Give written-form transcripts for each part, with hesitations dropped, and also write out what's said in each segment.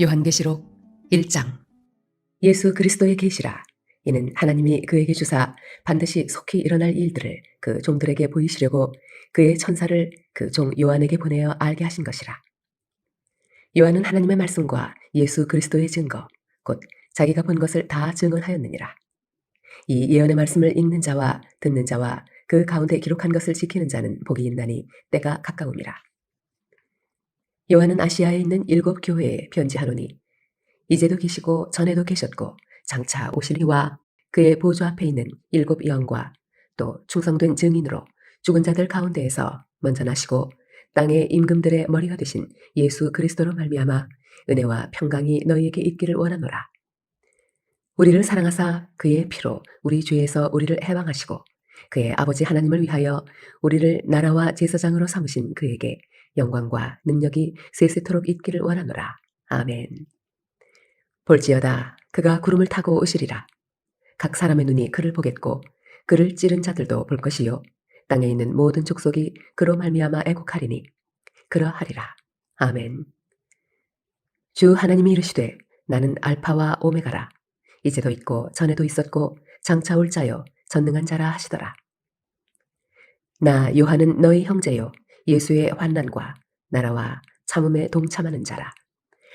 요한계시록 1장. 예수 그리스도의 계시라. 이는 하나님이 그에게 주사 반드시 속히 일어날 일들을 그 종들에게 보이시려고 그의 천사를 그 종 요한에게 보내어 알게 하신 것이라. 요한은 하나님의 말씀과 예수 그리스도의 증거, 곧 자기가 본 것을 다 증언하였느니라. 이 예언의 말씀을 읽는 자와 듣는 자와 그 가운데 기록한 것을 지키는 자는 복이 있나니 때가 가까움이라. 요한은 아시아에 있는 7 교회에 편지하노니 이제도 계시고 전에도 계셨고 장차 오시리와 그의 보좌 앞에 있는 7 영과 또 충성된 증인으로 죽은 자들 가운데에서 먼저 나시고 땅의 임금들의 머리가 되신 예수 그리스도로 말미암아 은혜와 평강이 너희에게 있기를 원하노라. 우리를 사랑하사 그의 피로 우리 죄에서 우리를 해방하시고 그의 아버지 하나님을 위하여 우리를 나라와 제사장으로 삼으신 그에게 영광과 능력이 세세토록 있기를 원하노라. 아멘. 볼지어다 그가 구름을 타고 오시리라. 각 사람의 눈이 그를 보겠고 그를 찌른 자들도 볼 것이요 땅에 있는 모든 족속이 그로 말미암아 애곡하리니 그러하리라. 아멘. 주 하나님이 이르시되 나는 알파와 오메가라. 이제도 있고 전에도 있었고 장차 올 자요 전능한 자라 하시더라. 나 요한은 너희 형제요 예수의 환난과 나라와 참음에 동참하는 자라.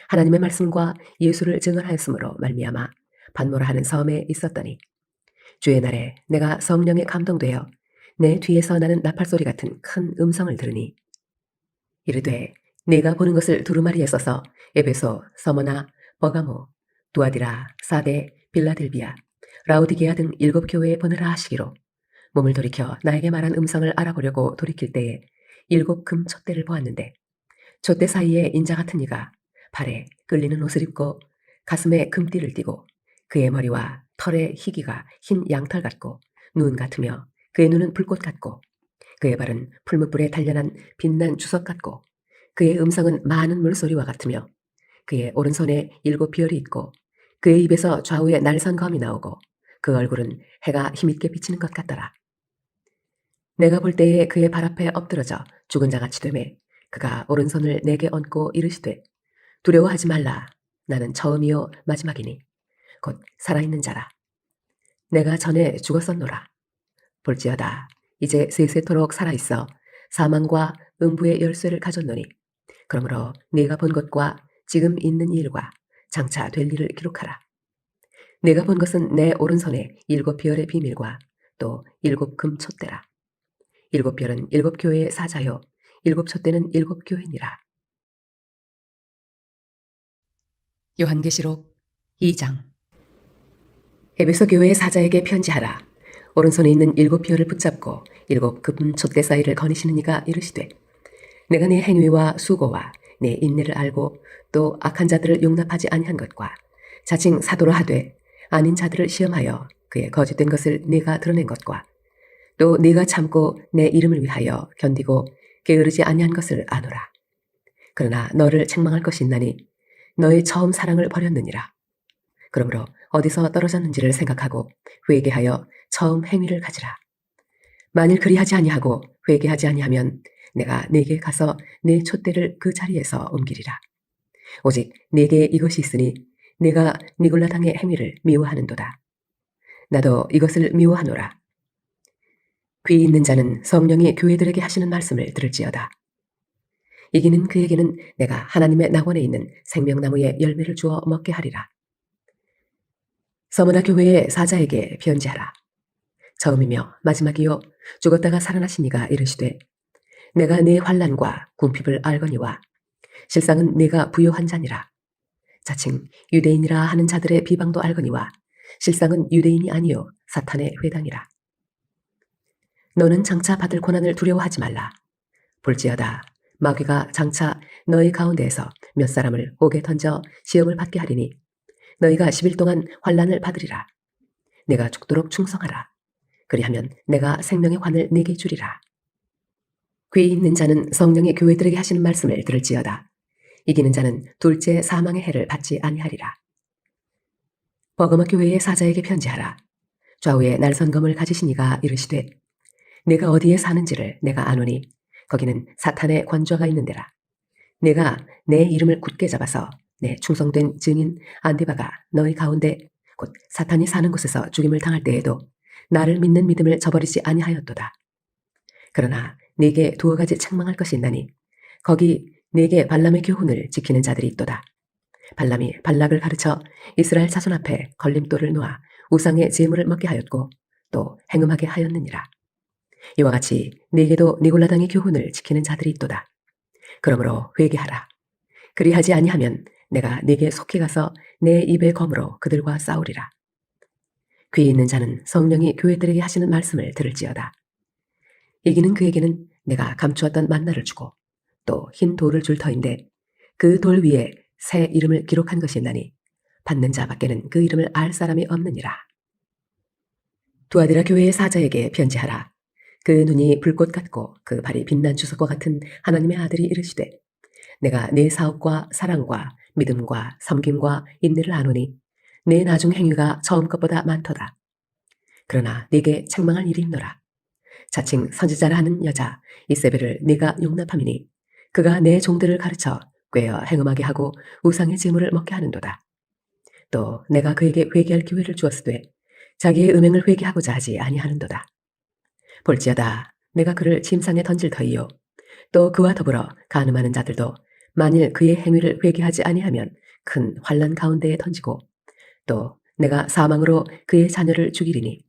하나님의 말씀과 예수를 증언하였으므로 말미암아 반모라 하는 섬에 있었더니 주의 날에 내가 성령에 감동되어 내 뒤에서 나는 나팔소리 같은 큰 음성을 들으니 이르되 네가 보는 것을 두루마리에 써서 에베소, 서머나, 버가모, 두아디라, 사데, 빌라델비아, 라오디게아 등 7 교회에 보내라 하시기로 몸을 돌이켜 나에게 말한 음성을 알아보려고 돌이킬 때에 7 금 촛대를 보았는데 촛대 사이에 인자 같은 이가 발에 끌리는 옷을 입고 가슴에 금띠를 띠고 그의 머리와 털의 희기가 흰 양털 같고 눈 같으며 그의 눈은 불꽃 같고 그의 발은 풀무불에 단련한 빛난 주석 같고 그의 음성은 많은 물소리와 같으며 그의 오른손에 7 비열이 있고 그의 입에서 좌우에 날선 검이 나오고 그 얼굴은 해가 힘있게 비치는 것 같더라. 내가 볼 때에 그의 발 앞에 엎드러져 죽은 자같이 되매 그가 오른손을 내게 얹고 이르시되 두려워하지 말라. 나는 처음이요 마지막이니 곧 살아있는 자라. 내가 전에 죽었었노라. 볼지어다 이제 세세토록 살아있어 사망과 음부의 열쇠를 가졌노니 그러므로 네가 본 것과 지금 있는 일과 장차 될 일을 기록하라. 네가 본 것은 내 오른손에 7 비열의 비밀과 또 7 금 촛대라. 7 별은 7 교회의 사자요 7 촛대는 7 교회니라. 요한계시록 2장. 에베소 교회의 사자에게 편지하라. 오른손에 있는 7 비열을 붙잡고 7 금 촛대 사이를 거니시는 이가 이르시되 내가 네 행위와 수고와 네 인내를 알고 또 악한 자들을 용납하지 아니한 것과 자칭 사도로 하되 아닌 자들을 시험하여 그의 거짓된 것을 네가 드러낸 것과 또 네가 참고 내 이름을 위하여 견디고 게으르지 아니한 것을 아노라. 그러나 너를 책망할 것이 있나니 너의 처음 사랑을 버렸느니라. 그러므로 어디서 떨어졌는지를 생각하고 회개하여 처음 행위를 가지라. 만일 그리하지 아니하고 회개하지 아니하면 내가 네게 가서 네 촛대를 그 자리에서 옮기리라. 오직 네게 이것이 있으니 네가 니골라 당의 행위를 미워하는도다. 나도 이것을 미워하노라. 귀 있는 자는 성령이 교회들에게 하시는 말씀을 들을지어다. 이기는 그에게는 내가 하나님의 낙원에 있는 생명나무의 열매를 주어 먹게 하리라. 서머나 교회의 사자에게 편지하라. 처음이며 마지막이요 죽었다가 살아나신 이가 이르시되 내가 네 환난과 궁핍을 알거니와 실상은 네가 부요한 자니라. 자칭 유대인이라 하는 자들의 비방도 알거니와 실상은 유대인이 아니요 사탄의 회당이라. 너는 장차 받을 고난을 두려워하지 말라. 볼지어다 마귀가 장차 너희 가운데에서 몇 사람을 옥에 던져 시험을 받게 하리니 너희가 10일 동안 환난을 받으리라. 내가 죽도록 충성하라. 그리하면 내가 생명의 환을 네게 주리라. 귀 있는 자는 성령의 교회들에게 하시는 말씀을 들을지어다. 이기는 자는 둘째 사망의 해를 받지 아니하리라. 버거마 교회의 사자에게 편지하라. 좌우에 날선검을 가지신 이가 이르시되 내가 어디에 사는지를 내가 아노니 거기는 사탄의 관저가 있는 데라. 내가 내 이름을 굳게 잡아서 내 충성된 증인 안디바가 너희 가운데 곧 사탄이 사는 곳에서 죽임을 당할 때에도 나를 믿는 믿음을 저버리지 아니하였도다. 그러나 네게 두어 가지 책망할 것이 있나니 거기 네게 발람의 교훈을 지키는 자들이 있도다. 발람이 발락을 가르쳐 이스라엘 자손 앞에 걸림돌을 놓아 우상의 제물을 먹게 하였고 또 행음하게 하였느니라. 이와 같이 네게도 니골라당의 교훈을 지키는 자들이 있도다. 그러므로 회개하라. 그리하지 아니하면 내가 네게 속히 가서 내 입의 검으로 그들과 싸우리라. 귀 있는 자는 성령이 교회들에게 하시는 말씀을 들을지어다. 이기는 그에게는 내가 감추었던 만나를 주고 또 흰 돌을 줄 터인데 그 돌 위에 새 이름을 기록한 것이 있나니 받는 자밖에는 그 이름을 알 사람이 없느니라. 두아디라 교회의 사자에게 편지하라. 그 눈이 불꽃 같고 그 발이 빛난 주석과 같은 하나님의 아들이 이르시되 내가 네 사업과 사랑과 믿음과 섬김과 인내를 아노니 내 나중 행위가 처음 것보다 많도다. 그러나 네게 책망할 일이 있노라. 자칭 선지자라 하는 여자 이세벨을 네가 용납함이니 그가 내 종들을 가르쳐 꾀어 행음하게 하고 우상의 제물을 먹게 하는도다. 또 내가 그에게 회개할 기회를 주었으되 자기의 음행을 회개하고자 하지 아니하는도다. 볼지어다 내가 그를 침상에 던질 터이요 또 그와 더불어 간음하는 자들도 만일 그의 행위를 회개하지 아니하면 큰 환난 가운데에 던지고 또 내가 사망으로 그의 자녀를 죽이리니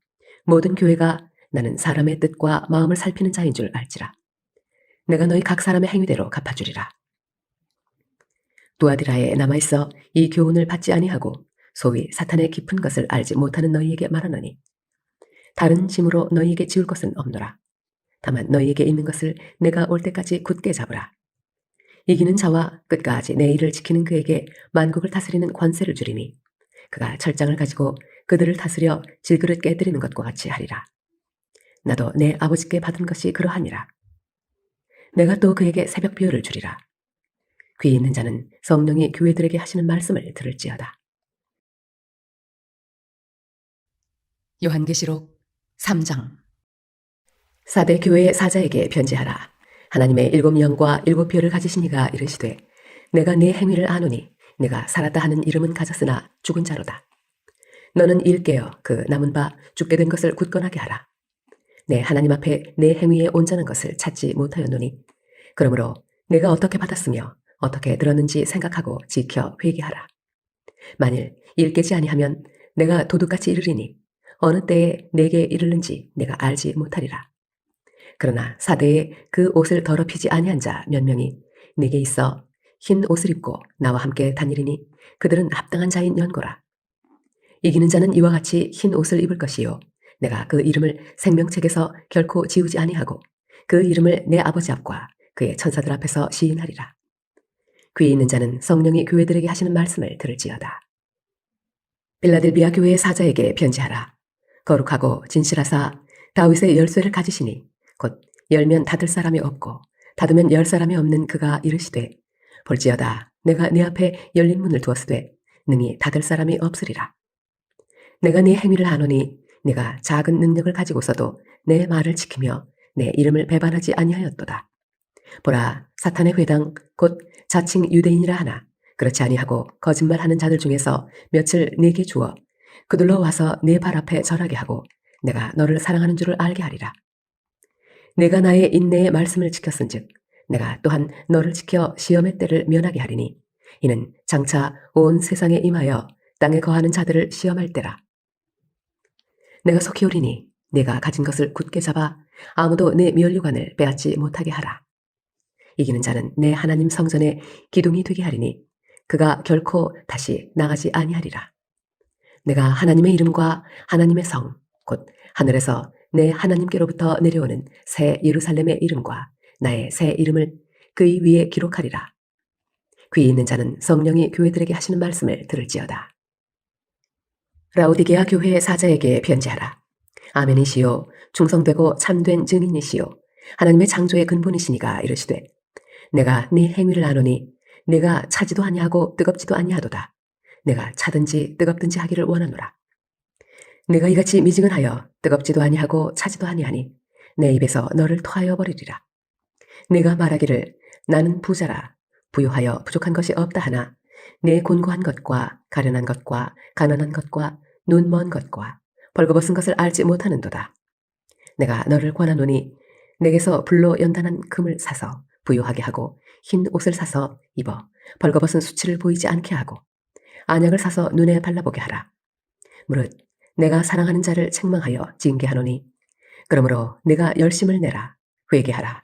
모든 교회가 나는 사람의 뜻과 마음을 살피는 자인 줄 알지라. 내가 너희 각 사람의 행위대로 갚아주리라. 두아디라에 남아있어 이 교훈을 받지 아니하고 소위 사탄의 깊은 것을 알지 못하는 너희에게 말하노니 다른 짐으로 너희에게 지울 것은 없노라. 다만 너희에게 있는 것을 내가 올 때까지 굳게 잡으라. 이기는 자와 끝까지 내 일을 지키는 그에게 만국을 다스리는 권세를 주리니 그가 철장을 가지고 그들을 다스려 질그릇 깨뜨리는 것과 같이 하리라. 나도 내 아버지께 받은 것이 그러하니라. 내가 또 그에게 새벽 비유를 주리라. 귀 있는 자는 성령이 교회들에게 하시는 말씀을 들을지어다. 요한계시록 3장. 사대 교회의 사자에게 편지하라. 하나님의 7 영과 7 표를 가지신 이가 이르시되 내가 네 행위를 아노니 내가 살았다 하는 이름은 가졌으나 죽은 자로다. 너는 일깨어 그 남은 바 죽게 된 것을 굳건하게 하라. 내 하나님 앞에 내 행위에 온전한 것을 찾지 못하였노니 그러므로 내가 어떻게 받았으며 어떻게 들었는지 생각하고 지켜 회개하라. 만일 일깨지 아니하면 내가 도둑같이 이르리니 어느 때에 내게 이르는지 내가 알지 못하리라. 그러나 사대에 그 옷을 더럽히지 아니한 자 몇 명이 내게 있어 흰 옷을 입고 나와 함께 다니리니 그들은 합당한 자인 연고라. 이기는 자는 이와 같이 흰 옷을 입을 것이요 내가 그 이름을 생명책에서 결코 지우지 아니하고 그 이름을 내 아버지 앞과 그의 천사들 앞에서 시인하리라. 귀 있는 자는 성령이 교회들에게 하시는 말씀을 들을지어다. 빌라델비아 교회의 사자에게 편지하라. 거룩하고 진실하사 다윗의 열쇠를 가지시니 곧 열면 닫을 사람이 없고 닫으면 열 사람이 없는 그가 이르시되 볼지어다 내가 네 앞에 열린 문을 두었으되 능히 닫을 사람이 없으리라. 내가 네 행위를 아노니 네가 작은 능력을 가지고서도 내 말을 지키며 내 이름을 배반하지 아니하였도다. 보라 사탄의 회당 곧 자칭 유대인이라 하나 그렇지 아니하고 거짓말하는 자들 중에서 며칠 네게 주어 그들로 와서 네 발 앞에 절하게 하고 내가 너를 사랑하는 줄을 알게 하리라. 내가 나의 인내의 말씀을 지켰은즉 내가 또한 너를 지켜 시험의 때를 면하게 하리니 이는 장차 온 세상에 임하여 땅에 거하는 자들을 시험할 때라. 내가 속히 오리니 내가 가진 것을 굳게 잡아 아무도 내 면류관을 빼앗지 못하게 하라. 이기는 자는 내 하나님 성전에 기둥이 되게 하리니 그가 결코 다시 나가지 아니하리라. 내가 하나님의 이름과 하나님의 성 곧 하늘에서 내 하나님께로부터 내려오는 새 예루살렘의 이름과 나의 새 이름을 그의 위에 기록하리라. 귀 있는 자는 성령이 교회들에게 하시는 말씀을 들을지어다. 라오디게아 교회의 사자에게 편지하라. 아멘이시요 충성되고 참된 증인이시요 하나님의 창조의 근본이시니가 이르시되 내가 네 행위를 아노니 내가 차지도 아니하고 뜨겁지도 아니하도다. 내가 차든지 뜨겁든지 하기를 원하노라. 내가 이같이 미지근하여 뜨겁지도 아니하고 차지도 아니하니 내 입에서 너를 토하여 버리리라. 내가 말하기를 나는 부자라 부유하여 부족한 것이 없다 하나 내 곤고한 것과 가련한 것과 가난한 것과 눈 먼 것과 벌거벗은 것을 알지 못하는도다. 내가 너를 권하노니 내게서 불로 연단한 금을 사서 부요하게 하고 흰 옷을 사서 입어 벌거벗은 수치를 보이지 않게 하고 안약을 사서 눈에 발라보게 하라. 무릇 내가 사랑하는 자를 책망하여 징계하노니 그러므로 내가 열심을 내라. 회개하라.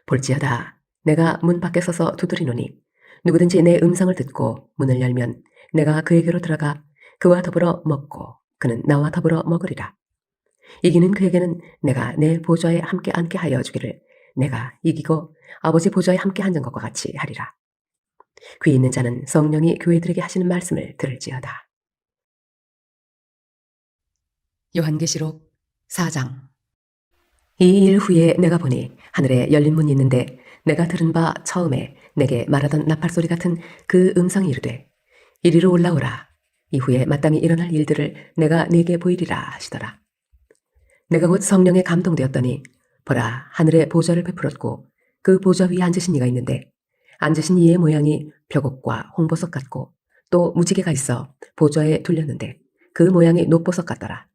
볼지어다 내가 문 밖에 서서 두드리노니 누구든지 내 음성을 듣고 문을 열면 내가 그에게로 들어가 그와 더불어 먹고 그는 나와 더불어 먹으리라. 이기는 그에게는 내가 내 보좌에 함께 앉게 하여 주기를 내가 이기고 아버지 보좌에 함께 앉은 것과 같이 하리라. 귀 있는 자는 성령이 교회들에게 하시는 말씀을 들을지어다. 요한계시록 4장. 이 일 후에 내가 보니 하늘에 열린 문이 있는데 내가 들은 바 처음에 내게 말하던 나팔소리 같은 그 음성이 이르되 이리로 올라오라. 이후에 마땅히 일어날 일들을 내가 네게 보이리라 하시더라. 내가 곧 성령에 감동되었더니 보라 하늘에 보좌를 베풀었고 그 보좌 위에 앉으신 이가 있는데 앉으신 이의 모양이 벽옥과 홍보석 같고 또 무지개가 있어 보좌에 둘렸는데 그 모양이 녹보석 같더라.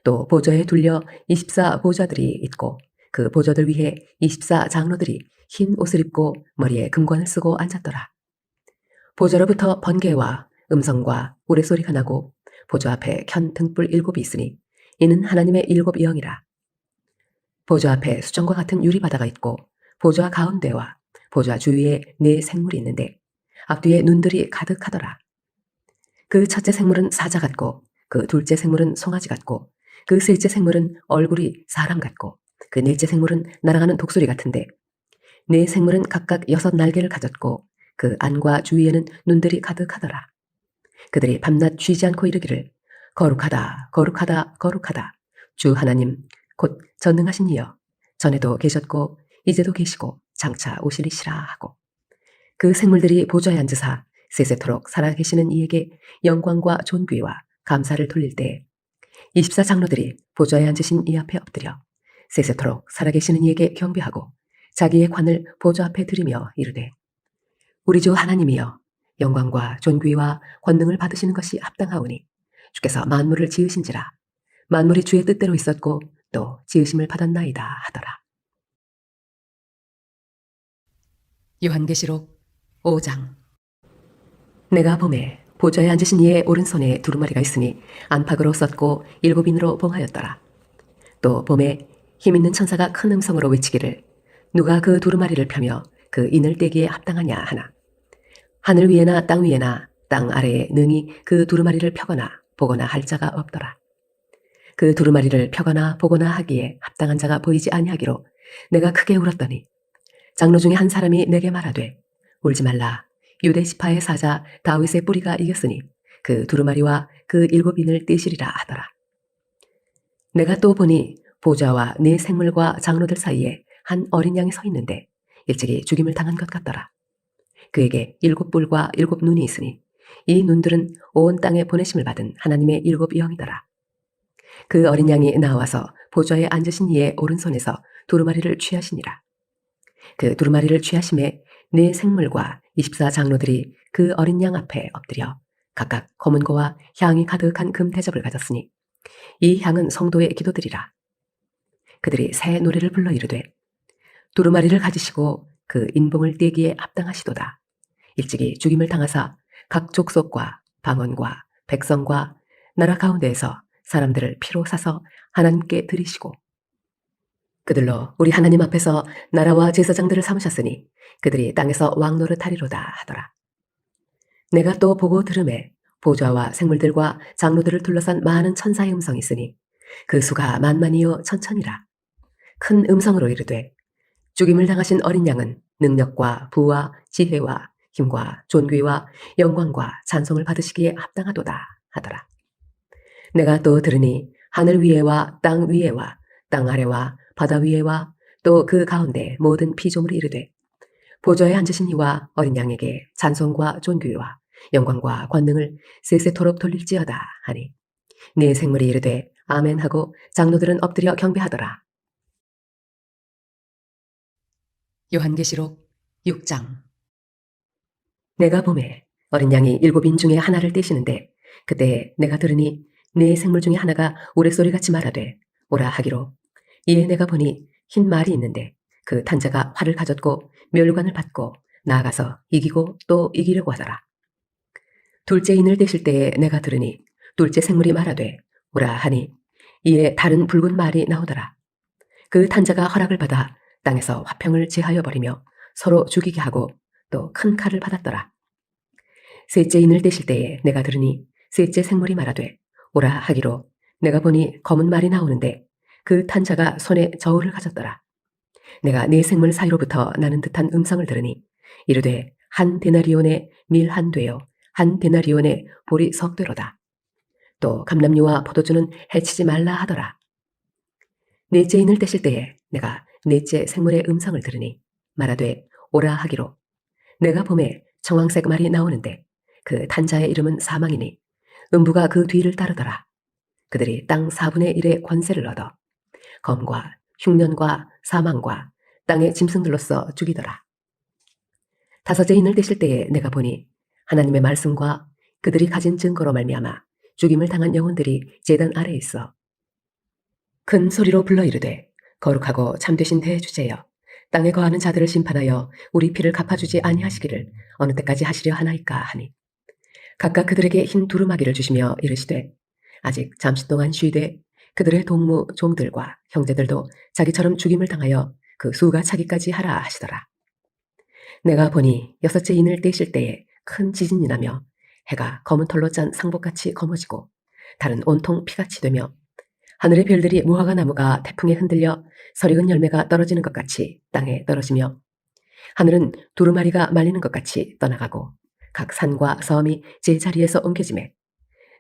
또 보좌에 둘려 24 보좌들이 있고 그 보좌들 위에 24 장로들이 흰 옷을 입고 머리에 금관을 쓰고 앉았더라. 보좌로부터 번개와 음성과 우레소리가 나고 보좌 앞에 켠 등불 7이 있으니 이는 하나님의 7 영이라. 보좌 앞에 수정과 같은 유리바다가 있고 보좌 가운데와 보좌 주위에 4 생물이 있는데 앞뒤에 눈들이 가득하더라. 그 첫째 생물은 사자 같고 그 둘째 생물은 송아지 같고 그 셋째 생물은 얼굴이 사람 같고 그 넷째 생물은 날아가는 독수리 같은데 4 생물은 각각 6 날개를 가졌고 그 안과 주위에는 눈들이 가득하더라. 그들이 밤낮 쉬지 않고 이르기를 거룩하다 거룩하다 거룩하다 주 하나님 곧 전능하신 이여 전에도 계셨고 이제도 계시고 장차 오시리시라 하고 그 생물들이 보좌에 앉으사 세세토록 살아계시는 이에게 영광과 존귀와 감사를 돌릴 때에 24 장로들이 보좌에 앉으신 이 앞에 엎드려 세세토록 살아계시는 이에게 경배하고 자기의 관을 보좌 앞에 들이며 이르되 우리 주 하나님이여 영광과 존귀와 권능을 받으시는 것이 합당하오니 주께서 만물을 지으신지라 만물이 주의 뜻대로 있었고 또 지으심을 받았나이다 하더라. 요한계시록 5장. 내가 보매 보좌에 앉으신 이의 오른손에 두루마리가 있으니 안팎으로 썼고 7인으로 봉하였더라. 또 보매 힘있는 천사가 큰 음성으로 외치기를 누가 그 두루마리를 펴며 그 인을 떼기에 합당하냐 하나. 하늘 위에나 땅 위에나 땅 아래에 능히 그 두루마리를 펴거나 보거나 할 자가 없더라. 그 두루마리를 펴거나 보거나 하기에 합당한 자가 보이지 아니하기로 내가 크게 울었더니 장로 중에 한 사람이 내게 말하되 울지 말라. 유대 지파의 사자 다윗의 뿌리가 이겼으니 그 두루마리와 그 7인을 떼시리라 하더라. 내가 또 보니 보좌와 4 생물과 장로들 사이에 한 어린 양이 서 있는데 일찍이 죽임을 당한 것 같더라. 그에게 7뿔과 7 눈이 있으니 이 눈들은 온 땅에 보내심을 받은 하나님의 7 영이더라. 그 어린 양이 나와서 보좌에 앉으신 이의 오른손에서 두루마리를 취하시니라. 그 두루마리를 취하심에 4 생물과 24 장로들이 그 어린 양 앞에 엎드려 각각 검은 고와 향이 가득한 금 대접을 가졌으니 이 향은 성도의 기도들이라. 그들이 새 노래를 불러 이르되 두루마리를 가지시고 그 인봉을 떼기에 합당하시도다. 일찍이 죽임을 당하사 각 족속과 방언과 백성과 나라 가운데에서 사람들을 피로 사서 하나님께 드리시고 그들로 우리 하나님 앞에서 나라와 제사장들을 삼으셨으니 그들이 땅에서 왕 노릇하리로다 하더라. 내가 또 보고 들음에 보좌와 생물들과 장로들을 둘러싼 많은 천사의 음성이 있으니 그 수가 만만이요 천천이라. 큰 음성으로 이르되 죽임을 당하신 어린 양은 능력과 부와 지혜와 힘과 존귀와 영광과 찬송을 받으시기에 합당하도다 하더라. 내가 또 들으니 하늘 위에와 땅 위에와 땅 아래와 바다 위에와 또 그 가운데 모든 피조물이 이르되 보좌에 앉으신 이와 어린 양에게 찬송과 존귀와 영광과 권능을 세세토록 돌릴지어다 하니 네 생물이 이르되 아멘 하고 장로들은 엎드려 경배하더라. 요한계시록 6장. 내가 보매 어린 양이 7인 중에 하나를 떼시는데 그때 내가 들으니 네 생물 중에 하나가 우레소리같이 말하되 오라 하기로 이에 내가 보니 흰 말이 있는데 그 탄자가 활을 가졌고 멸관을 받고 나아가서 이기고 또 이기려고 하더라. 둘째 인을 떼실 때에 내가 들으니 둘째 생물이 말하되 오라 하니 이에 다른 붉은 말이 나오더라. 그 탄자가 허락을 받아 땅에서 화평을 제하여 버리며 서로 죽이게 하고 또 큰 칼을 받았더라. 셋째 인을 떼실 때에 내가 들으니 셋째 생물이 말하되 오라 하기로 내가 보니 검은 말이 나오는데 그 탄자가 손에 저울을 가졌더라. 내가 네 생물 사이로부터 나는 듯한 음성을 들으니 이르되 한 데나리온의 밀 한 되요 한 데나리온의 보리 석 되로다. 또 감람류와 포도주는 해치지 말라 하더라. 넷째 인을 떼실 때에 내가 넷째 생물의 음성을 들으니 말하되 오라 하기로 내가 봄에 청황색 말이 나오는데 그 탄자의 이름은 사망이니 음부가 그 뒤를 따르더라. 그들이 땅 4분의 1의 권세를 얻어 검과 흉년과 사망과 땅의 짐승들로서 죽이더라. 다섯째 인을 떼실 때에 내가 보니 하나님의 말씀과 그들이 가진 증거로 말미암아 죽임을 당한 영혼들이 제단 아래에 있어 큰 소리로 불러 이르되 거룩하고 참되신 대주제여 땅에 거하는 자들을 심판하여 우리 피를 갚아주지 아니하시기를 어느 때까지 하시려 하나이까 하니 각각 그들에게 흰 두루마기를 주시며 이르시되 아직 잠시 동안 쉬되 그들의 동무 종들과 형제들도 자기처럼 죽임을 당하여 그 수가 차기까지 하라 하시더라. 내가 보니 여섯째 인을 떼실 때에 큰 지진이 나며 해가 검은 털로 짠 상복같이 검어지고 달은 온통 피같이 되며 하늘의 별들이 무화과 나무가 태풍에 흔들려 설익은 열매가 떨어지는 것 같이 땅에 떨어지며 하늘은 두루마리가 말리는 것 같이 떠나가고 각 산과 섬이 제자리에서 옮겨지매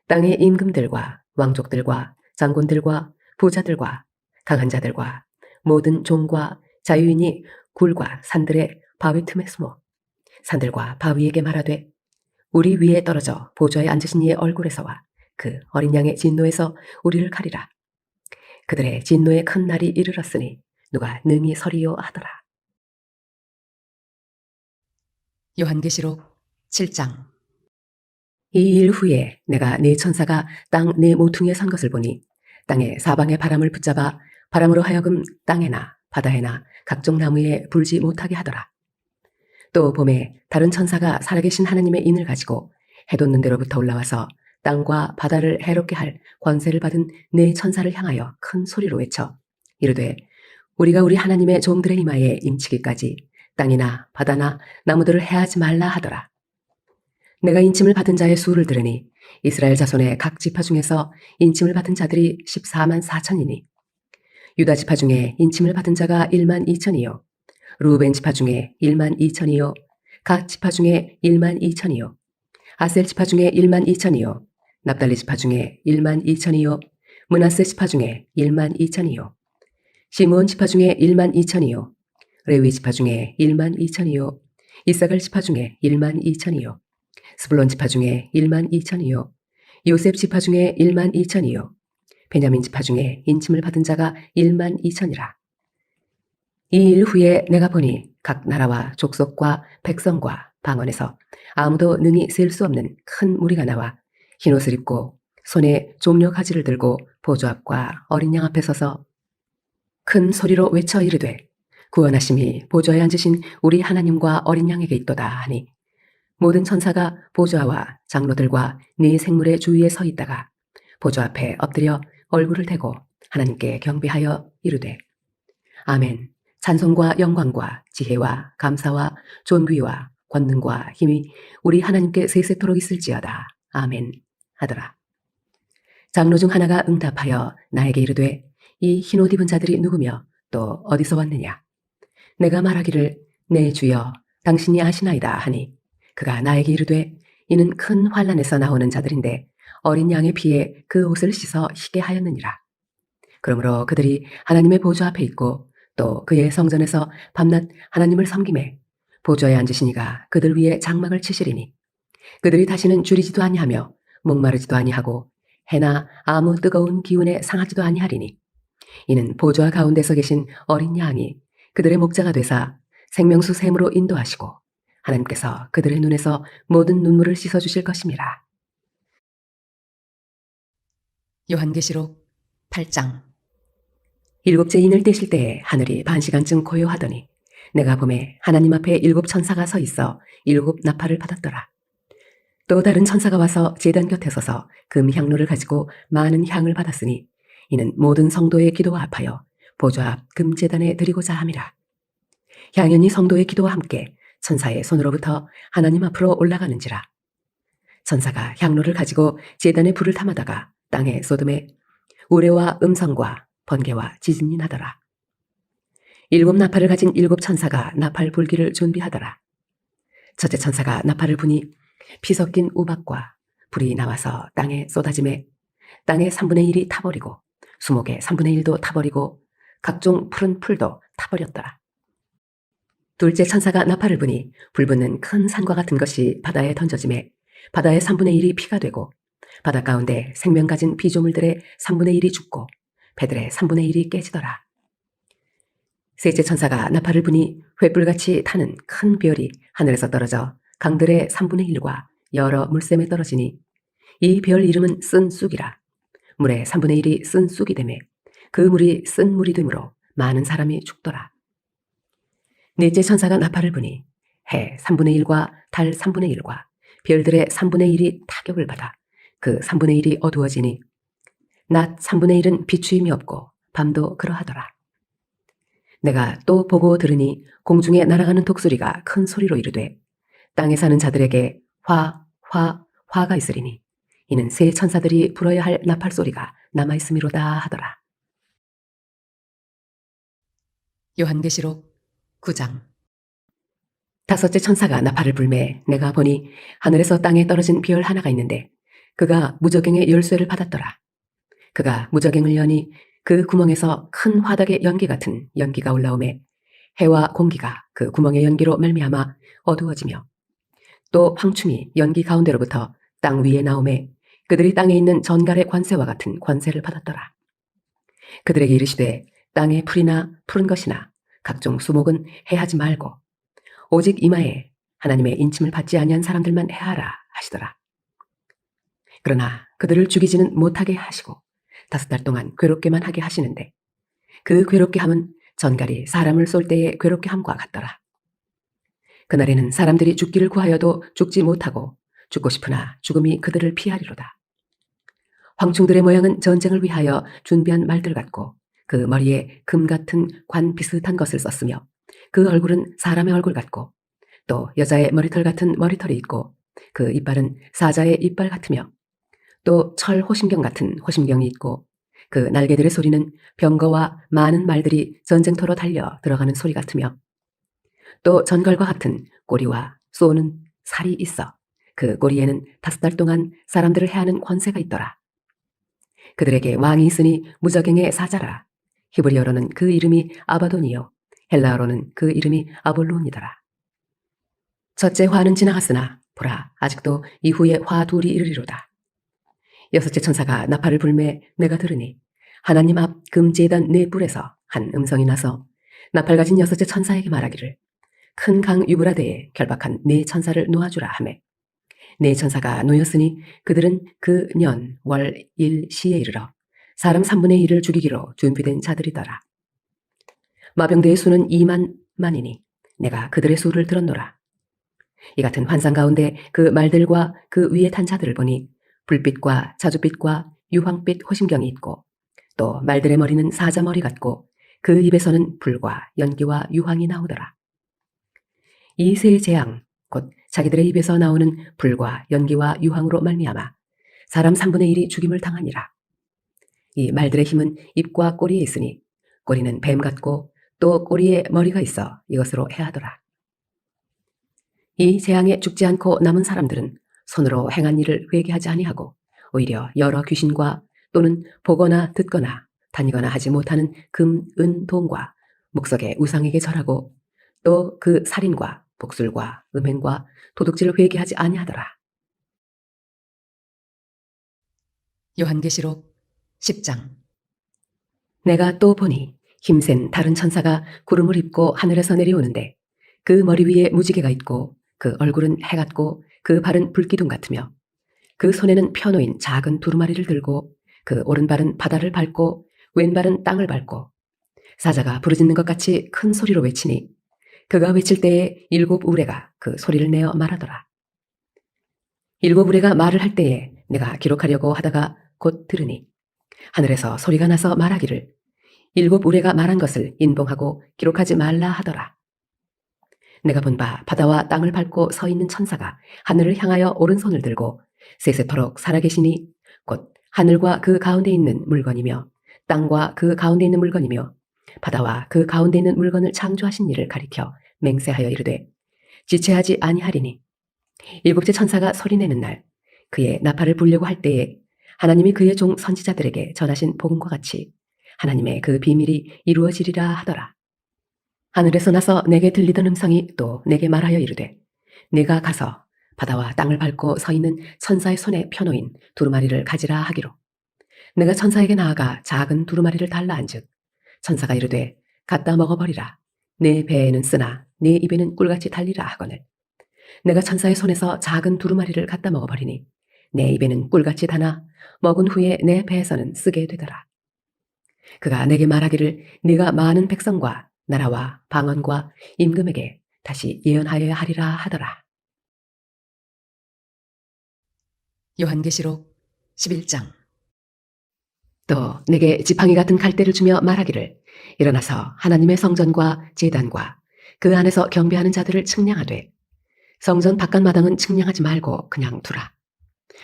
땅의 임금들과 왕족들과 장군들과 부자들과 강한 자들과 모든 종과 자유인이 굴과 산들의 바위 틈에 숨어 산들과 바위에게 말하되 우리 위에 떨어져 보좌에 앉으신 이의 얼굴에서와 그 어린 양의 진노에서 우리를 가리라. 그들의 진노의 큰 날이 이르렀으니 누가 능히 서리요 하더라. 요한계시록 7장. 이 일 후에 내가 네 천사가 땅 네 모퉁이에 선 것을 보니 땅의 사방의 바람을 붙잡아 바람으로 하여금 땅에나 바다에나 각종 나무에 불지 못하게 하더라. 또 봄에 다른 천사가 살아계신 하나님의 인을 가지고 해 돋는 데로부터 올라와서 땅과 바다를 해롭게 할 권세를 받은 네 천사를 향하여 큰 소리로 외쳐 이르되 우리가 우리 하나님의 종들의 이마에 임치기까지 땅이나 바다나 나무들을 해하지 말라 하더라. 내가 인침을 받은 자의 수를 들으니 이스라엘 자손의 각 지파 중에서 인침을 받은 자들이 14만 4천이니 유다 지파 중에 인침을 받은 자가 1만 2천이요 루벤 지파 중에 1만 2천이요 갓 지파 중에 1만 2천이요 아셀 지파 중에 1만 2천이요 납달리 지파 중에 1만 2천이요 므낫세 지파 중에 1만 2천이요 시므온 지파 중에 1만 2천이요 레위 지파 중에 1만 2천이요 이사갈 지파 중에 1만 2천이요 스불론 지파 중에 1만 2천이요 요셉 지파 중에 1만 2천이요 베냐민 지파 중에 인침을 받은 자가 1만 2천이라. 이 일 후에 내가 보니 각 나라와 족속과 백성과 방언에서 아무도 능히 셀 수 없는 큰 무리가 나와 흰옷을 입고 손에 종려 가지를 들고 보좌 앞과 어린 양 앞에 서서 큰 소리로 외쳐 이르되 구원하심이 보좌에 앉으신 우리 하나님과 어린 양에게 있도다 하니 모든 천사가 보좌와 장로들과 네 생물의 주위에 서 있다가 보좌 앞에 엎드려 얼굴을 대고 하나님께 경배하여 이르되 아멘. 찬송과 영광과 지혜와 감사와 존귀와 권능과 힘이 우리 하나님께 세세토록 있을지어다. 아멘 하더라. 장로 중 하나가 응답하여 나에게 이르되 이 흰옷 입은 자들이 누구며 또 어디서 왔느냐. 내가 말하기를 내 주여 당신이 아시나이다 하니 그가 나에게 이르되 이는 큰 환난에서 나오는 자들인데 어린 양의 피에 그 옷을 씻어 희게 하였느니라. 그러므로 그들이 하나님의 보좌 앞에 있고 또 그의 성전에서 밤낮 하나님을 섬김에 보좌에 앉으시니가 그들 위에 장막을 치시리니 그들이 다시는 줄이지도 아니하며 목마르지도 아니하고 해나 아무 뜨거운 기운에 상하지도 아니하리니 이는 보좌 가운데서 계신 어린 양이 그들의 목자가 되사 생명수 샘으로 인도하시고 하나님께서 그들의 눈에서 모든 눈물을 씻어주실 것임이라. 요한계시록 8장. 일곱째 인을 떼실 때에 하늘이 반시간쯤 고요하더니 내가 보매 하나님 앞에 일곱 천사가 서 있어 일곱 나팔을 받았더라. 또 다른 천사가 와서 제단 곁에 서서 금 향로를 가지고 많은 향을 받았으니 이는 모든 성도의 기도와 합하여 보좌 앞 금 제단에 드리고자 함이라. 향연이 성도의 기도와 함께 천사의 손으로부터 하나님 앞으로 올라가는지라. 천사가 향로를 가지고 제단에 불을 탐하다가 땅에 쏟음에 우레와 음성과 번개와 지진이 나더라. 일곱 나팔을 가진 일곱 천사가 나팔 불기를 준비하더라. 첫째 천사가 나팔을 부니 피 섞인 우박과 불이 나와서 땅에 쏟아짐에 땅의 3분의 1이 타버리고 수목의 3분의 1도 타버리고 각종 푸른 풀도 타버렸더라. 둘째 천사가 나팔을 부니 불붙는 큰 산과 같은 것이 바다에 던져짐에 바다의 3분의 1이 피가 되고 바다 가운데 생명 가진 피조물들의 3분의 1이 죽고 배들의 3분의 1이 깨지더라. 셋째 천사가 나팔을 부니 횃불같이 타는 큰 별이 하늘에서 떨어져 강들의 3분의 1과 여러 물샘에 떨어지니 이 별 이름은 쓴 쑥이라. 물의 3분의 1이 쓴 쑥이 되매 그 물이 쓴 물이 되므로 많은 사람이 죽더라. 넷째 천사가 나팔을 부니 해 3분의 1과 달 3분의 1과 별들의 3분의 1이 타격을 받아 그 3분의 1이 어두워지니 낮 3분의 1은 비추임이 없고 밤도 그러하더라. 내가 또 보고 들으니 공중에 날아가는 독수리가 큰 소리로 이르되 땅에 사는 자들에게 화가 있으리니 이는 세 천사들이 불어야 할 나팔 소리가 남아있음이로다 하더라. 요한계시록 9장. 다섯째 천사가 나팔을 불매 내가 보니 하늘에서 땅에 떨어진 별 하나가 있는데 그가 무저갱의 열쇠를 받았더라. 그가 무저갱을 여니 그 구멍에서 큰 화덕의 연기 같은 연기가 올라오매 해와 공기가 그 구멍의 연기로 말미암아 어두워지며 또 황충이 연기 가운데로부터 땅 위에 나오매 그들이 땅에 있는 전갈의 관세와 같은 관세를 받았더라. 그들에게 이르시되 땅의 풀이나 푸른 것이나 각종 수목은 해하지 말고 오직 이마에 하나님의 인침을 받지 아니한 사람들만 해하라 하시더라. 그러나 그들을 죽이지는 못하게 하시고 5달 동안 괴롭게만 하게 하시는데 그 괴롭게 함은 전갈이 사람을 쏠 때의 괴롭게 함과 같더라. 그날에는 사람들이 죽기를 구하여도 죽지 못하고 죽고 싶으나 죽음이 그들을 피하리로다. 황충들의 모양은 전쟁을 위하여 준비한 말들 같고 그 머리에 금 같은 관 비슷한 것을 썼으며 그 얼굴은 사람의 얼굴 같고 또 여자의 머리털 같은 머리털이 있고 그 이빨은 사자의 이빨 같으며 또 철 호심경 같은 호심경이 있고 그 날개들의 소리는 병거와 많은 말들이 전쟁터로 달려 들어가는 소리 같으며 또 전갈과 같은 꼬리와 쏘는 살이 있어 그 꼬리에는 5달 동안 사람들을 해하는 권세가 있더라. 그들에게 왕이 있으니 무저갱의 사자라. 히브리어로는 그 이름이 아바돈이요 헬라어로는 그 이름이 아볼론이더라. 첫째 화는 지나갔으나 보라 아직도 이후에 화 둘이 이르리로다. 여섯째 천사가 나팔을 불매 내가 들으니 하나님 앞 금제단 네 뿔에서 한 음성이 나서 나팔 가진 여섯째 천사에게 말하기를 큰 강 유브라데에 결박한 네 천사를 놓아주라 하매 네 천사가 놓였으니 그들은 그 년, 월, 일, 시에 이르러 사람 3분의 1을 죽이기로 준비된 자들이더라. 마병대의 수는 2만만이니 내가 그들의 수를 들었노라. 이 같은 환상 가운데 그 말들과 그 위에 탄 자들을 보니 불빛과 자줏빛과 유황빛 호심경이 있고 또 말들의 머리는 사자 머리 같고 그 입에서는 불과 연기와 유황이 나오더라. 이 세 재앙 곧 자기들의 입에서 나오는 불과 연기와 유황으로 말미암아 사람 3분의 1이 죽임을 당하니라. 이 말들의 힘은 입과 꼬리에 있으니 꼬리는 뱀 같고 또 꼬리에 머리가 있어 이것으로 해하더라. 이 재앙에 죽지 않고 남은 사람들은 손으로 행한 일을 회개하지 아니하고 오히려 여러 귀신과 또는 보거나 듣거나 다니거나 하지 못하는 금, 은, 동과 목석의 우상에게 절하고 또 그 살인과 복술과 음행과 도둑질을 회개하지 아니하더라. 요한계시록 10장. 내가 또 보니 힘센 다른 천사가 구름을 입고 하늘에서 내려오는데 그 머리 위에 무지개가 있고 그 얼굴은 해 같고 그 발은 불기둥 같으며 그 손에는 펴놓인 작은 두루마리를 들고 그 오른발은 바다를 밟고 왼발은 땅을 밟고 사자가 부르짖는 것 같이 큰 소리로 외치니 그가 외칠 때에 7 우레가 그 소리를 내어 말하더라. 7 우레가 말을 할 때에 내가 기록하려고 하다가 곧 들으니 하늘에서 소리가 나서 말하기를 7 우레가 말한 것을 인봉하고 기록하지 말라 하더라. 내가 본 바 바다와 땅을 밟고 서 있는 천사가 하늘을 향하여 오른손을 들고 세세토록 살아계시니 곧 하늘과 그 가운데 있는 물건이며 땅과 그 가운데 있는 물건이며 바다와 그 가운데 있는 물건을 창조하신 이를 가리켜 맹세하여 이르되 지체하지 아니하리니 7째 천사가 소리내는 날 그의 나팔을 불려고 할 때에 하나님이 그의 종 선지자들에게 전하신 복음과 같이 하나님의 그 비밀이 이루어지리라 하더라. 하늘에서 나서 내게 들리던 음성이 또 내게 말하여 이르되 내가 가서 바다와 땅을 밟고 서 있는 천사의 손에 펴놓인 두루마리를 가지라 하기로 내가 천사에게 나아가 작은 두루마리를 달라 한즉 천사가 이르되 갖다 먹어버리라. 내 배에는 쓰나 내 입에는 꿀같이 달리라 하거늘 내가 천사의 손에서 작은 두루마리를 갖다 먹어버리니 내 입에는 꿀같이 다나 먹은 후에 내 배에서는 쓰게 되더라. 그가 내게 말하기를 네가 많은 백성과 나라와 방언과 임금에게 다시 예언하여야 하리라 하더라. 요한계시록 11장. 또 내게 지팡이 같은 갈대를 주며 말하기를 일어나서 하나님의 성전과 제단과 그 안에서 경배하는 자들을 측량하되 성전 바깥마당은 측량하지 말고 그냥 두라.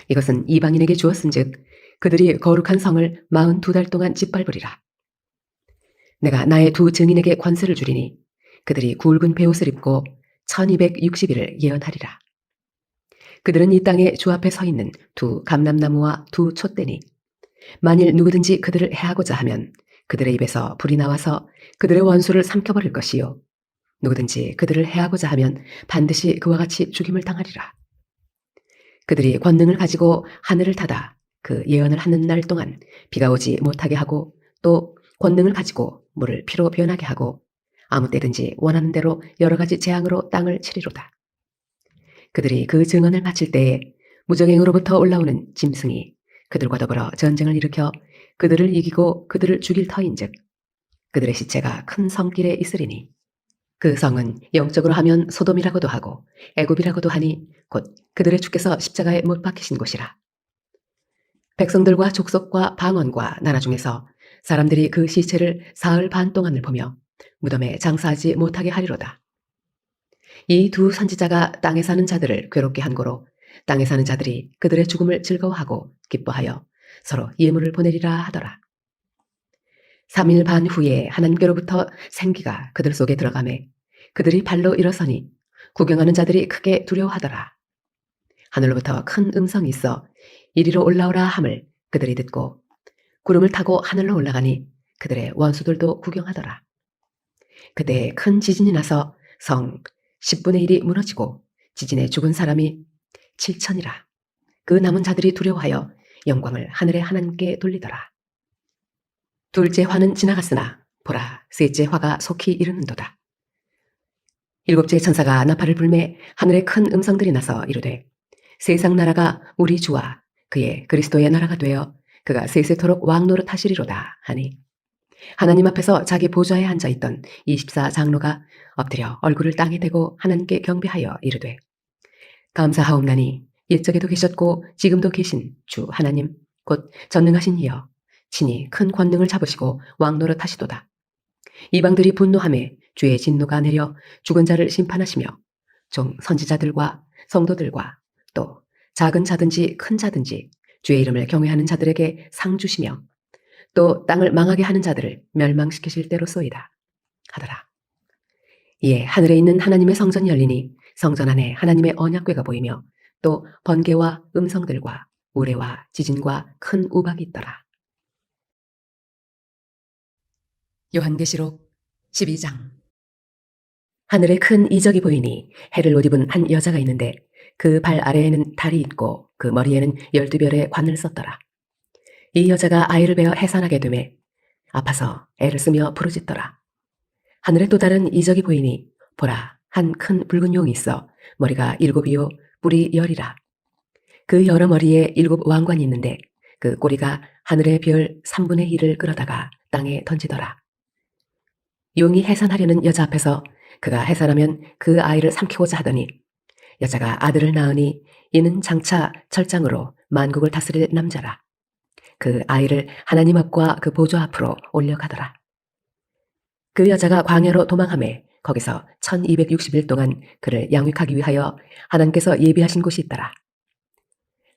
이것은 이방인에게 주었은즉 그들이 거룩한 성을 42달 동안 짓밟으리라. 내가 나의 2 증인에게 권세를 주리니 그들이 굵은 베옷을 입고 1260일을 예언하리라. 그들은 이 땅에 주 앞에 서 있는 2 감람나무와 2 촛대니 만일 누구든지 그들을 해하고자 하면 그들의 입에서 불이 나와서 그들의 원수를 삼켜버릴 것이요 누구든지 그들을 해하고자 하면 반드시 그와 같이 죽임을 당하리라. 그들이 권능을 가지고 하늘을 닫아 그 예언을 하는 날 동안 비가 오지 못하게 하고 또 권능을 가지고 물을 피로 변하게 하고 아무 때든지 원하는 대로 여러 가지 재앙으로 땅을 치리로다. 그들이 그 증언을 마칠 때에 무적행으로부터 올라오는 짐승이 그들과 더불어 전쟁을 일으켜 그들을 이기고 그들을 죽일 터인즉 그들의 시체가 큰 성길에 있으리니 그 성은 영적으로 하면 소돔이라고도 하고 애굽이라고도 하니 곧 그들의 주께서 십자가에 못 박히신 곳이라. 백성들과 족속과 방언과 나라 중에서 사람들이 그 시체를 사흘 반 동안을 보며 무덤에 장사하지 못하게 하리로다. 이 2 선지자가 땅에 사는 자들을 괴롭게 한 고로 땅에 사는 자들이 그들의 죽음을 즐거워하고 기뻐하여 서로 예물을 보내리라 하더라. 3일 반 후에 하나님께로부터 생기가 그들 속에 들어가매 그들이 발로 일어서니 구경하는 자들이 크게 두려워하더라. 하늘로부터 큰 음성이 있어 이리로 올라오라 함을 그들이 듣고 구름을 타고 하늘로 올라가니 그들의 원수들도 구경하더라. 그때 큰 지진이 나서 성 10분의 1이 무너지고 지진에 죽은 사람이 7천이라. 그 남은 자들이 두려워하여 영광을 하늘의 하나님께 돌리더라. 둘째 화는 지나갔으나 보라 셋째 화가 속히 이르는도다. 7째 천사가 나팔을 불매 하늘에 큰 음성들이 나서 이르되 세상 나라가 우리 주와 그의 그리스도의 나라가 되어 그가 세세토록 왕 노릇하시리로다 하니 하나님 앞에서 자기 보좌에 앉아있던 24장로가 엎드려 얼굴을 땅에 대고 하나님께 경배하여 이르되 감사하옵나니 옛적에도 계셨고 지금도 계신 주 하나님 곧 전능하신 이여 친히 큰 권능을 잡으시고 왕 노릇하시도다. 이방들이 분노하매 주의 진노가 내려 죽은 자를 심판하시며 종 선지자들과 성도들과 또 작은 자든지 큰 자든지 주의 이름을 경외하는 자들에게 상 주시며 또 땅을 망하게 하는 자들을 멸망시키실 때로소이다 하더라. 이에 하늘에 있는 하나님의 성전이 열리니 성전 안에 하나님의 언약궤가 보이며 또 번개와 음성들과 우레와 지진과 큰 우박이 있더라. 요한계시록 12장. 하늘에 큰 이적이 보이니 해를 옷 입은 한 여자가 있는데 그 발 아래에는 달이 있고 그 머리에는 12별의 관을 썼더라. 이 여자가 아이를 베어 해산하게 되매 아파서 애를 쓰며 부르짖더라. 하늘에 또 다른 이적이 보이니 보라 한 큰 붉은 용이 있어 머리가 7이요 뿔이 10이라. 그 여러 머리에 7 왕관이 있는데 그 꼬리가 하늘의 별 3분의 1을 끌어다가 땅에 던지더라. 용이 해산하려는 여자 앞에서 그가 해산하면 그 아이를 삼키고자 하더니 여자가 아들을 낳으니 이는 장차 철장으로 만국을 다스릴 남자라. 그 아이를 하나님 앞과 그 보좌 앞으로 올려가더라. 그 여자가 광야로 도망하매 거기서 1260일 동안 그를 양육하기 위하여 하나님께서 예비하신 곳이 있더라.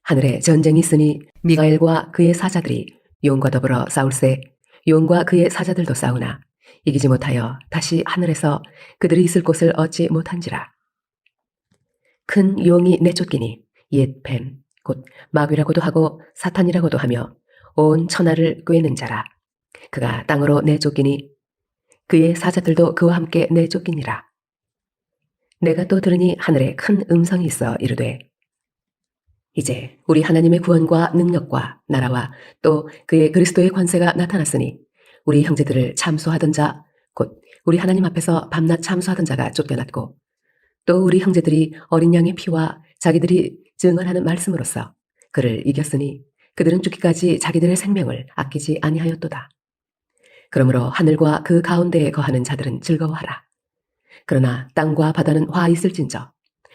하늘에 전쟁이 있으니 미가엘과 그의 사자들이 용과 더불어 싸울세 용과 그의 사자들도 싸우나 이기지 못하여 다시 하늘에서 그들이 있을 곳을 얻지 못한지라. 큰 용이 내쫓기니 옛 뱀, 곧 마귀라고도 하고 사탄이라고도 하며 온 천하를 꿰는 자라. 그가 땅으로 내쫓기니 그의 사자들도 그와 함께 내쫓기니라. 내가 또 들으니 하늘에 큰 음성이 있어 이르되 이제 우리 하나님의 구원과 능력과 나라와 또 그의 그리스도의 권세가 나타났으니 우리 형제들을 참소하던 자, 곧 우리 하나님 앞에서 밤낮 참소하던 자가 쫓겨났고 또 우리 형제들이 어린 양의 피와 자기들이 증언하는 말씀으로써 그를 이겼으니 그들은 죽기까지 자기들의 생명을 아끼지 아니하였도다. 그러므로 하늘과 그 가운데에 거하는 자들은 즐거워하라. 그러나 땅과 바다는 화 있을진저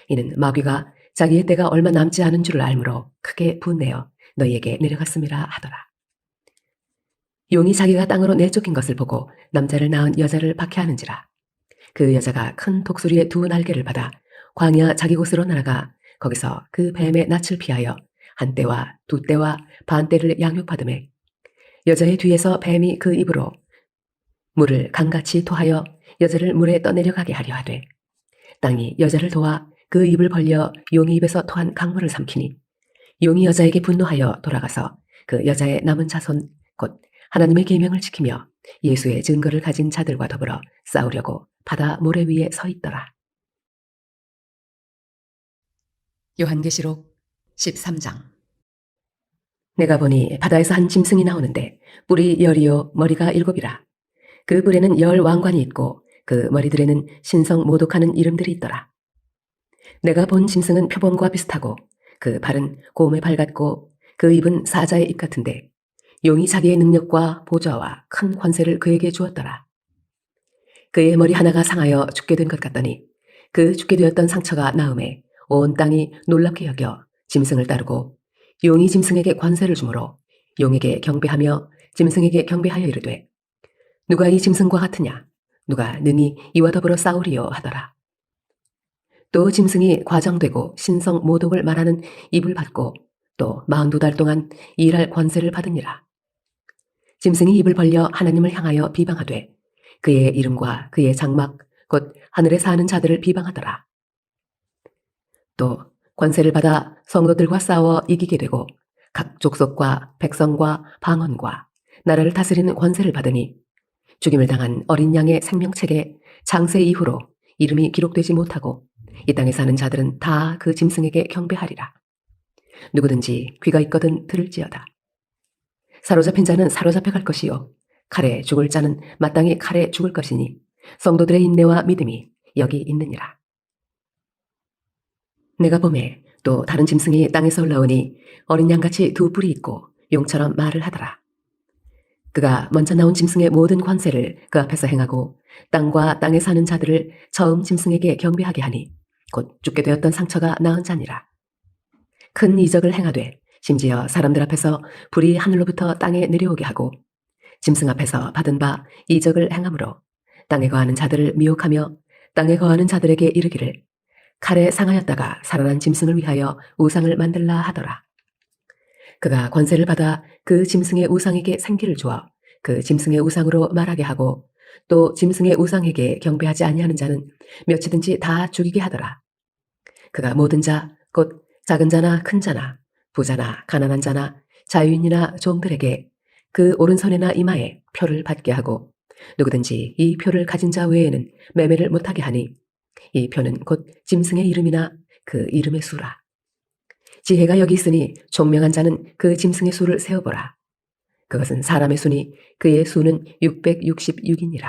이는 마귀가 자기의 때가 얼마 남지 않은 줄을 알므로 크게 분내어 너희에게 내려갔음이라 하더라. 용이 자기가 땅으로 내쫓긴 것을 보고 남자를 낳은 여자를 박해하는지라. 그 여자가 큰 독수리의 2 날개를 받아 광야 자기 곳으로 날아가 거기서 그 뱀의 낯을 피하여 1떼와 2떼와 반떼를 양육받음에 여자의 뒤에서 뱀이 그 입으로 물을 강같이 토하여 여자를 물에 떠내려가게 하려 하되 땅이 여자를 도와 그 입을 벌려 용의 입에서 토한 강물을 삼키니 용이 여자에게 분노하여 돌아가서 그 여자의 남은 자손 곧 하나님의 계명을 지키며 예수의 증거를 가진 자들과 더불어 싸우려고 바다 모래 위에 서 있더라. 요한계시록 13장. 내가 보니 바다에서 한 짐승이 나오는데 뿔이 10이요 머리가 7이라. 그 뿔에는 10 왕관이 있고 그 머리들에는 신성 모독하는 이름들이 있더라. 내가 본 짐승은 표범과 비슷하고 그 발은 곰의 발 같고 그 입은 사자의 입 같은데 용이 자기의 능력과 보좌와 큰 권세를 그에게 주었더라. 그의 머리 하나가 상하여 죽게 된 것 같더니 그 죽게 되었던 상처가 나음에 온 땅이 놀랍게 여겨 짐승을 따르고 용이 짐승에게 권세를 주므로 용에게 경배하며 짐승에게 경배하여 이르되 누가 이 짐승과 같으냐 누가 능히 이와 더불어 싸우리요 하더라. 또 짐승이 과장되고 신성 모독을 말하는 입을 받고 또 42달 동안 일할 권세를 받으니라. 짐승이 입을 벌려 하나님을 향하여 비방하되 그의 이름과 그의 장막 곧 하늘에 사는 자들을 비방하더라. 또 권세를 받아 성도들과 싸워 이기게 되고 각 족속과 백성과 방언과 나라를 다스리는 권세를 받으니 죽임을 당한 어린 양의 생명책에 장세 이후로 이름이 기록되지 못하고 이 땅에 사는 자들은 다 그 짐승에게 경배하리라. 누구든지 귀가 있거든 들을지어다. 사로잡힌 자는 사로잡혀 갈 것이요 칼에 죽을 자는 마땅히 칼에 죽을 것이니 성도들의 인내와 믿음이 여기 있느니라. 내가 보매 또 다른 짐승이 땅에서 올라오니 어린 양같이 2 뿔이 있고 용처럼 말을 하더라. 그가 먼저 나온 짐승의 모든 권세를 그 앞에서 행하고 땅과 땅에 사는 자들을 처음 짐승에게 경배하게 하니 곧 죽게 되었던 상처가 나은 자니라. 큰 이적을 행하되 심지어 사람들 앞에서 불이 하늘로부터 땅에 내려오게 하고 짐승 앞에서 받은 바 이적을 행함으로 땅에 거하는 자들을 미혹하며 땅에 거하는 자들에게 이르기를 칼에 상하였다가 살아난 짐승을 위하여 우상을 만들라 하더라. 그가 권세를 받아 그 짐승의 우상에게 생기를 주어 그 짐승의 우상으로 말하게 하고 또 짐승의 우상에게 경배하지 아니하는 자는 몇이든지 다 죽이게 하더라. 그가 모든 자, 곧 작은 자나 큰 자나 부자나 가난한 자나 자유인이나 종들에게 그 오른손이나 이마에 표를 받게 하고 누구든지 이 표를 가진 자 외에는 매매를 못하게 하니 이 표는 곧 짐승의 이름이나 그 이름의 수라. 지혜가 여기 있으니 총명한 자는 그 짐승의 수를 세어보라. 그것은 사람의 수니 그의 수는 666이니라.